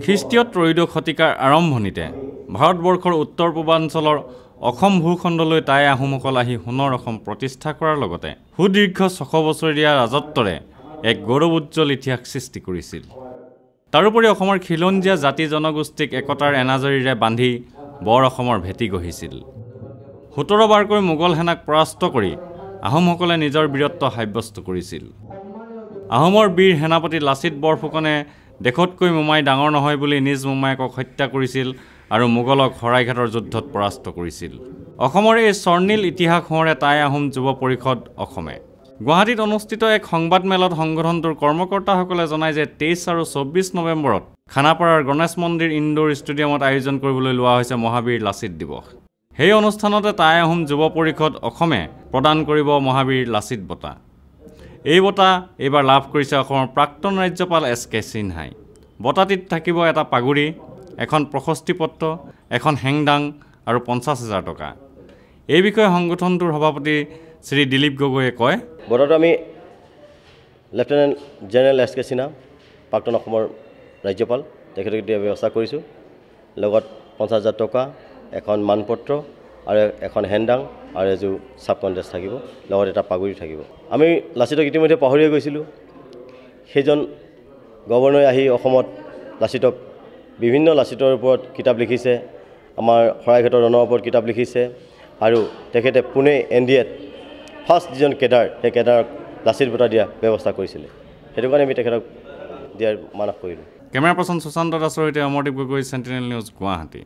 খ্ৰীষ্টীয় ত্ৰয়োদশ শতিকাৰ আৰম্ভণিতে ভাৰতবৰ্ষৰ উত্তৰ পূৰ্বাঞ্চলৰ অসম ভূখণ্ডলৈ টাই আহোমসকল আহি সোণৰ অসম প্ৰতিষ্ঠা কৰাৰ লগতে সুদীৰ্ঘ 600 বছৰীয়া ৰাজত্বৰে এক গৌৰৱোজ্জ্বল ইতিহাস সৃষ্টি কৰিছিল। তাৰোপৰি অসমৰ খিলঞ্জীয়া জাতি জনগোষ্ঠীক একতাৰ এনাজৰীৰে বান্ধি বৰ অসমৰ ভেটি গঢ়িছিল। 17 বাৰকৈ মোগল সেনাক পৰাস্ত কৰি আহোমসকলে নিজৰ বীৰত্ব সাব্যস্ত কৰিছিল। আহোমৰ বীৰ সেনাপতি লাচিত বৰফুকনে দেশতকৈ মোমাই ডাঙৰ নহয় বুলি নিজ মোমায়েকক হত্যা কৰিছিল আৰু মোগলক শৰাইঘাটৰ যুদ্ধত পৰাস্ত কৰিছিল। অসমৰ এই স্বৰ্ণীল ইতিহাস সোঁৱৰে টাই আহোম যুৱ পৰিষদ অসমে গুৱাহাটীত অনুষ্ঠিত এক সংবাদমেলত সংগঠনটোৰ কৰ্মকৰ্তাসকলে জনায় যে 23 আৰু 24 নৱেম্বৰত খানাপাৰাৰ গণেশ মন্দিৰ ইনডোৰ ষ্টেডিয়ামত আয়োজন কৰিবলৈ লোৱা হৈছে মহাবীৰ লাচিত দিৱস। সেই অনুষ্ঠানতে টাই আহোম যুৱ পৰিষদ অসমে প্ৰদান কৰিব মহাবীৰ লাচিত বঁটা। এই বঁটা এইবাৰ লাভ কৰিছে অসমৰ প্ৰাক্তন ৰাজ্যপাল SK সিনহাই। বঁটাটিত থাকিব এটা পাগুৰি, এখন প্ৰশস্তি পত্ৰ, এখন হেংদাং আৰু 50,000 টকা। এই বিষয়ে সংগঠনটোৰ সভাপতি শ্ৰী দিলীপ গগৈয়ে কয়, বঁটাটো আমি লেফটেনেণ্ট জেনেৰেল SK সিনহা প্ৰাক্তন অসমৰ ৰাজ্যপাল তেখেতক দিয়া ব্যৱস্থা কৰিছোঁ। লগত 50,000 টকা, এখন মানপত্ৰ আৰু এখন হেংদাং আৰু এযোৰ চাব কণ্টেষ্ট থাকিব, লগত এটা পাগুৰি থাকিব। আমি লাচিতক ইতিমধ্যে পাহৰিয়ে গৈছিলোঁ। সেইজন গভৰ্ণৰে আহি অসমত লাচিতক বিভিন্ন লাচিতৰ ওপৰত কিতাপ লিখিছে, আমাৰ শৰাইঘাটৰ ৰণৰ ওপৰত কিতাপ লিখিছে আৰু তেখেতে পুনে NDAত ফাৰ্ষ্ট যিজন কেডাৰ, সেই কেডাৰক লাচিত বঁটা দিয়া ব্যৱস্থা কৰিছিলে। সেইটো কাৰণে আমি তেখেতক দিয়াৰ মানস কৰিলোঁ। কেমেৰা পাৰ্চন সুশান্ত দাসৰ সৈতে অমৰদীপ গগৈ, চেণ্টিনেল নিউজ, গুৱাহাটী।